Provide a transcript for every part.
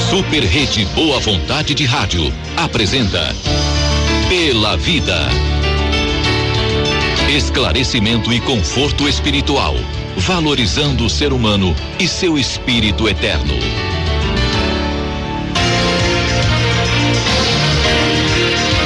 Super Rede Boa Vontade de Rádio apresenta Pela Vida. Esclarecimento e conforto espiritual, valorizando o ser humano e seu espírito eterno.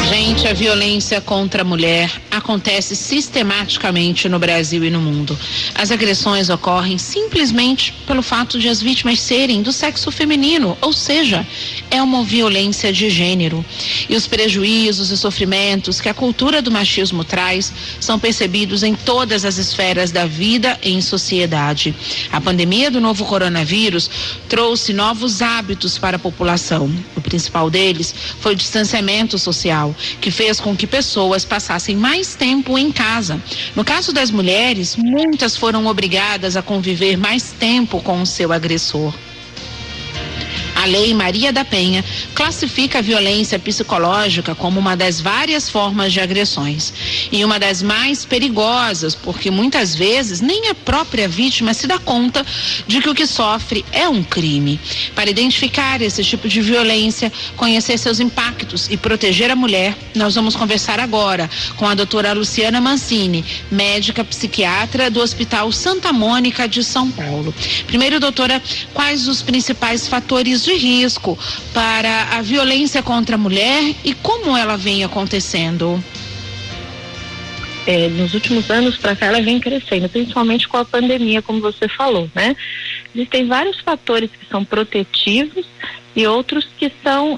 Gente, a violência contra a mulher acontece sistematicamente no Brasil e no mundo. As agressões ocorrem simplesmente pelo fato de as vítimas serem do sexo feminino, ou seja, é uma violência de gênero. E os prejuízos e sofrimentos que a cultura do machismo traz são percebidos em todas as esferas da vida em sociedade. A pandemia do novo coronavírus trouxe novos hábitos para a população. O principal deles foi o distanciamento social, que fez com que pessoas passassem mais tempo em casa. No caso das mulheres, muitas foram obrigadas a conviver mais tempo com o seu agressor. A Lei Maria da Penha classifica a violência psicológica como uma das várias formas de agressões e uma das mais perigosas, porque muitas vezes nem a própria vítima se dá conta de que o que sofre é um crime. Para identificar esse tipo de violência, conhecer seus impactos e proteger a mulher, nós vamos conversar agora com a doutora Luciana Mancini, médica psiquiatra do Hospital Santa Mônica de São Paulo. Primeiro, doutora, quais os principais fatores de risco para a violência contra a mulher e como ela vem acontecendo? Nos últimos anos para cá ela vem crescendo, principalmente com a pandemia, como você falou, né? Existem vários fatores que são protetivos e outros que são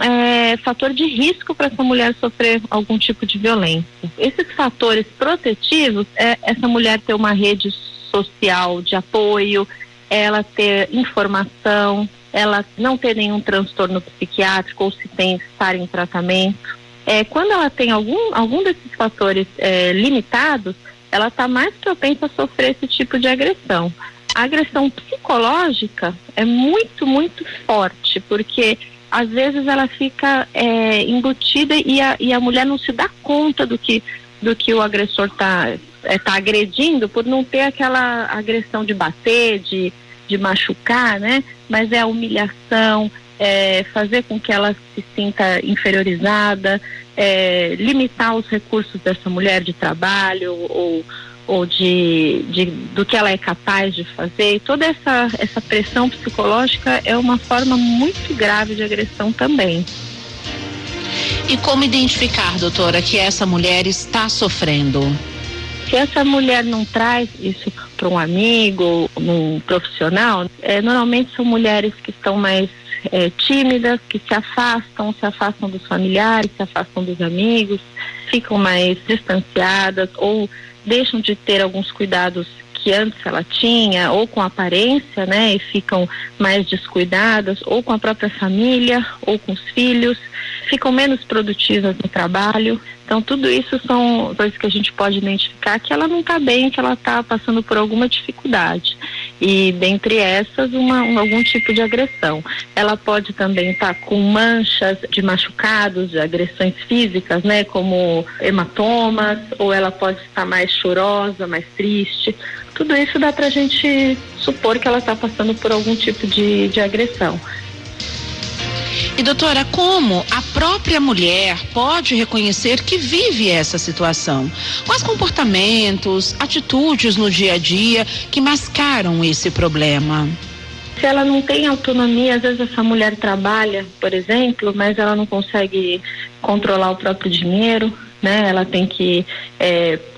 fator de risco para essa mulher sofrer algum tipo de violência. Esses fatores protetivos é essa mulher ter uma rede social de apoio, ela ter informação, ela não ter nenhum transtorno psiquiátrico ou se tem estar em tratamento. Quando ela tem algum desses fatores limitados, ela está mais propensa a sofrer esse tipo de agressão. A agressão psicológica é muito, muito forte, porque às vezes ela fica embutida e a mulher não se dá conta do que o agressor está agredindo, por não ter aquela agressão de bater, de machucar, né? Mas é a humilhação, fazer com que ela se sinta inferiorizada, limitar os recursos dessa mulher de trabalho ou do que ela é capaz de fazer. Toda essa pressão psicológica é uma forma muito grave de agressão também. E como identificar, doutora, que essa mulher está sofrendo? Se essa mulher não traz isso para um amigo, um profissional, normalmente são mulheres que estão mais tímidas, que se afastam dos familiares, se afastam dos amigos, ficam mais distanciadas ou deixam de ter alguns cuidados que antes ela tinha, ou com a aparência, né, e ficam mais descuidadas, ou com a própria família, ou com os filhos, ficam menos produtivas no trabalho. Então tudo isso são coisas que a gente pode identificar que ela não está bem, que ela está passando por alguma dificuldade. E dentre essas, algum tipo de agressão. Ela pode também estar com manchas de machucados, de agressões físicas, né, como hematomas, ou ela pode estar mais chorosa, mais triste. Tudo isso dá pra gente supor que ela está passando por algum tipo de agressão. E doutora, como a própria mulher pode reconhecer que vive essa situação? Quais comportamentos, atitudes no dia a dia que mascaram esse problema? Se ela não tem autonomia, às vezes essa mulher trabalha, por exemplo, mas ela não consegue controlar o próprio dinheiro, né? Ela tem que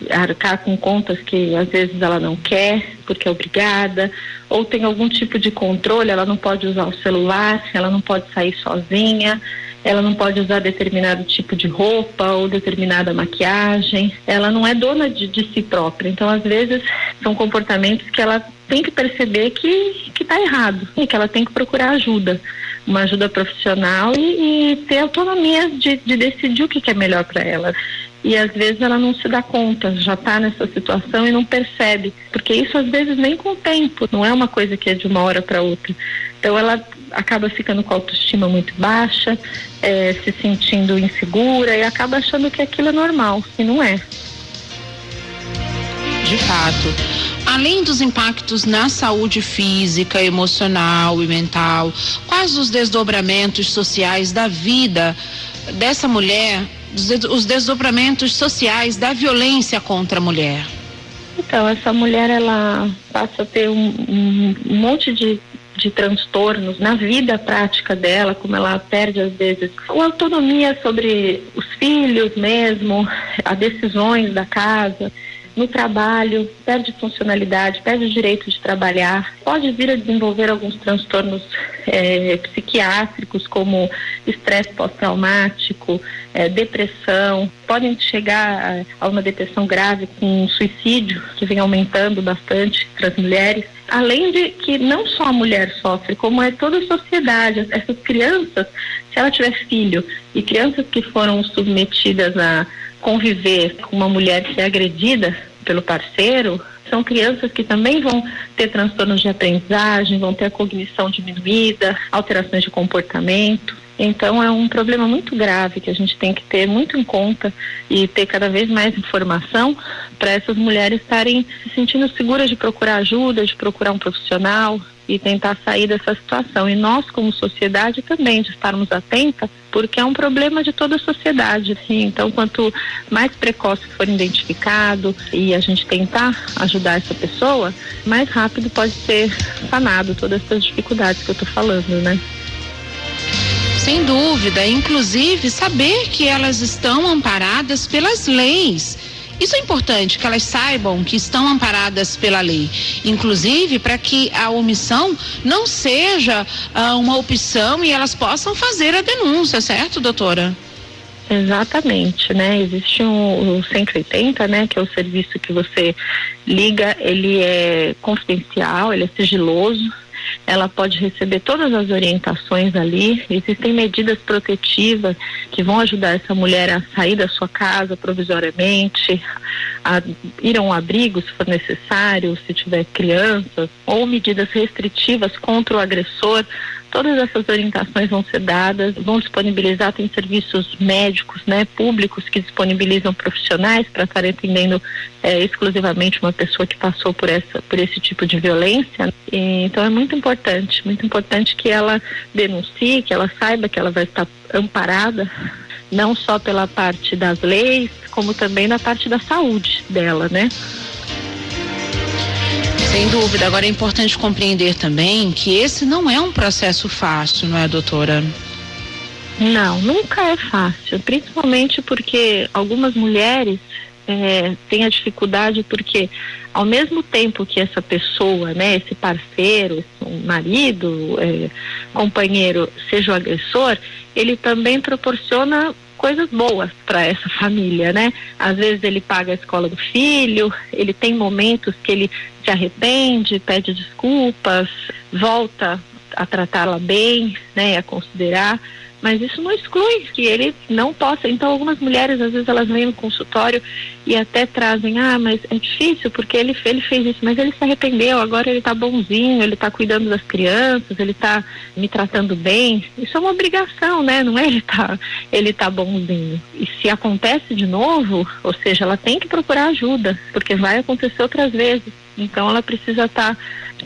arcar com contas que às vezes ela não quer, porque é obrigada, ou tem algum tipo de controle, ela não pode usar o celular, ela não pode sair sozinha, ela não pode usar determinado tipo de roupa ou determinada maquiagem, ela não é dona de si própria. Então, às vezes, são comportamentos que ela tem que perceber que está errado e que ela tem que procurar ajuda, uma ajuda profissional e ter autonomia de decidir o que é melhor para ela. E às vezes ela não se dá conta, já está nessa situação e não percebe, porque isso às vezes vem com o tempo, não é uma coisa que é de uma hora para outra. Então ela acaba ficando com a autoestima muito baixa, se sentindo insegura e acaba achando que aquilo é normal, e não é. De fato. além dos impactos na saúde física, emocional e mental, quais os desdobramentos sociais da vida dessa mulher, os desdobramentos sociais da violência contra a mulher? Então, essa mulher, ela passa a ter um monte de transtornos na vida prática dela, como ela perde às vezes a autonomia sobre os filhos mesmo, as decisões da casa, no trabalho, perde funcionalidade, perde o direito de trabalhar, pode vir a desenvolver alguns transtornos psiquiátricos, como estresse pós-traumático, depressão, podem chegar a uma depressão grave com suicídio, que vem aumentando bastante entre as mulheres. Além de que não só a mulher sofre, como é toda a sociedade. Essas crianças, se ela tiver filho, e crianças que foram submetidas a conviver com uma mulher que é agredida pelo parceiro, são crianças que também vão ter transtornos de aprendizagem, vão ter a cognição diminuída, alterações de comportamento. Então é um problema muito grave que a gente tem que ter muito em conta e ter cada vez mais informação para essas mulheres estarem se sentindo seguras de procurar ajuda, de procurar um profissional e tentar sair dessa situação. E nós, como sociedade, também de estarmos atentas, porque é um problema de toda a sociedade. Então, quanto mais precoce for identificado e a gente tentar ajudar essa pessoa, mais rápido pode ser sanado todas essas dificuldades que eu estou falando, né? Sem dúvida, inclusive saber que elas estão amparadas pelas leis. Isso é importante, que elas saibam que estão amparadas pela lei, inclusive para que a omissão não seja uma opção e elas possam fazer a denúncia, certo, doutora? Exatamente, né? Existe o 180, né? Que é o serviço que você liga, ele é confidencial, ele é sigiloso. Ela pode receber todas as orientações ali. Existem medidas protetivas que vão ajudar essa mulher a sair da sua casa provisoriamente, a ir a um abrigo se for necessário, se tiver crianças, ou medidas restritivas contra o agressor. Todas essas orientações vão ser dadas, vão disponibilizar, tem serviços médicos, né, públicos que disponibilizam profissionais para estar atendendo exclusivamente uma pessoa que passou por esse tipo de violência. Então é muito importante que ela denuncie, que ela saiba que ela vai estar amparada, não só pela parte das leis, como também na parte da saúde dela, né? Sem dúvida. Agora é importante compreender também que esse não é um processo fácil, não é, doutora? Não, nunca é fácil, principalmente porque algumas mulheres têm a dificuldade porque ao mesmo tempo que essa pessoa, né, esse parceiro, esse marido, companheiro, seja o agressor, ele também proporciona coisas boas para essa família, né? Às vezes ele paga a escola do filho, ele tem momentos que ele se arrepende, pede desculpas, volta a tratá-la bem, né, a considerar, mas isso não exclui que ele não possa. Então algumas mulheres, às vezes elas vêm no consultório e até trazem, mas é difícil porque ele fez isso, mas ele se arrependeu, agora ele tá bonzinho, ele tá cuidando das crianças, ele tá me tratando bem. Isso é uma obrigação, né? Não é ele tá bonzinho. E se acontece de novo, ou seja, ela tem que procurar ajuda, porque vai acontecer outras vezes. Então ela precisa estar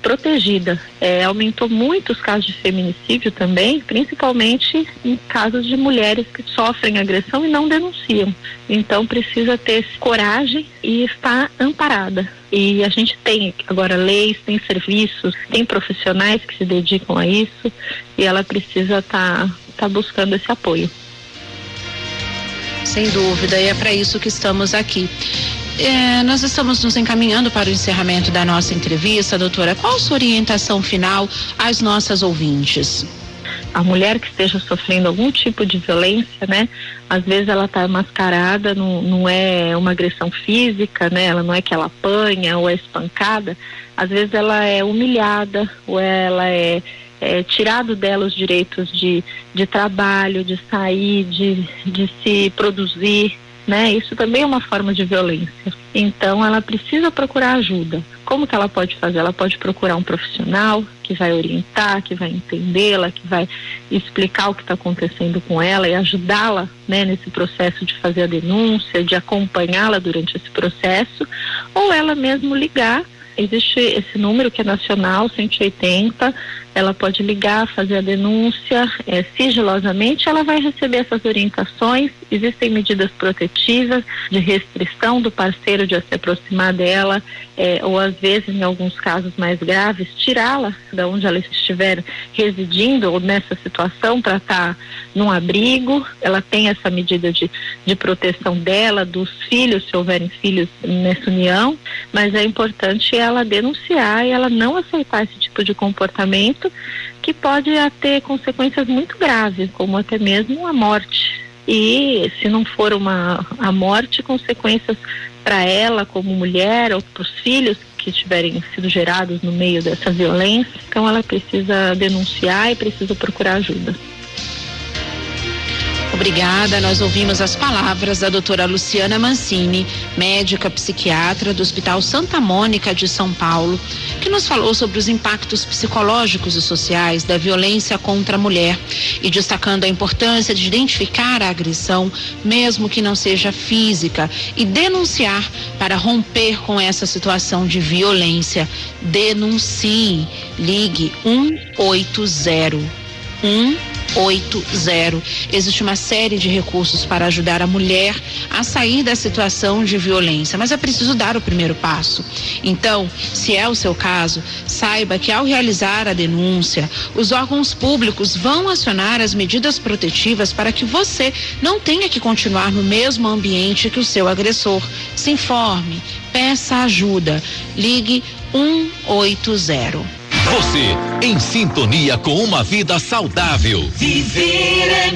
protegida. Aumentou muito os casos de feminicídio também, principalmente em casos de mulheres que sofrem agressão e não denunciam. Então precisa ter coragem e estar amparada. E a gente tem agora leis, tem serviços, tem profissionais que se dedicam a isso e ela precisa estar buscando esse apoio. Sem dúvida, e é para isso que estamos aqui. Nós estamos nos encaminhando para o encerramento da nossa entrevista, doutora. Qual a sua orientação final às nossas ouvintes? A mulher que esteja sofrendo algum tipo de violência, né? Às vezes ela está mascarada, não é uma agressão física, né? Ela não é que ela apanha ou é espancada. Às vezes ela é humilhada ou ela é tirado dela os direitos de trabalho, de sair, de se produzir, né? Isso também é uma forma de violência. Então ela precisa procurar ajuda. Como que ela pode fazer? Ela pode procurar um profissional que vai orientar, que vai entendê-la, que vai explicar o que está acontecendo com ela e ajudá-la, né, nesse processo de fazer a denúncia, de acompanhá-la durante esse processo, ou ela mesmo ligar existe esse número que é nacional, 180, ela pode ligar, fazer a denúncia sigilosamente, ela vai receber essas orientações. Existem medidas protetivas de restrição do parceiro de se aproximar dela, ou às vezes, em alguns casos mais graves, tirá-la de onde ela estiver residindo ou nessa situação para estar num abrigo. Ela tem essa medida de proteção dela, dos filhos, se houverem filhos nessa união, mas é importante ela denunciar e ela não aceitar esse tipo de comportamento, que pode ter consequências muito graves, como até mesmo a morte. E se não for a morte, consequências para ela como mulher ou para os filhos que tiverem sido gerados no meio dessa violência. Então ela precisa denunciar e precisa procurar ajuda. Obrigada, nós ouvimos as palavras da doutora Luciana Mancini, médica psiquiatra do Hospital Santa Mônica de São Paulo, que nos falou sobre os impactos psicológicos e sociais da violência contra a mulher e destacando a importância de identificar a agressão, mesmo que não seja física, e denunciar para romper com essa situação de violência. Denuncie, ligue 180. 180. Existe uma série de recursos para ajudar a mulher a sair da situação de violência, mas é preciso dar o primeiro passo. Então, se é o seu caso, saiba que ao realizar a denúncia, os órgãos públicos vão acionar as medidas protetivas para que você não tenha que continuar no mesmo ambiente que o seu agressor. Se informe, peça ajuda, ligue 180. Você em sintonia com uma vida saudável. Viver é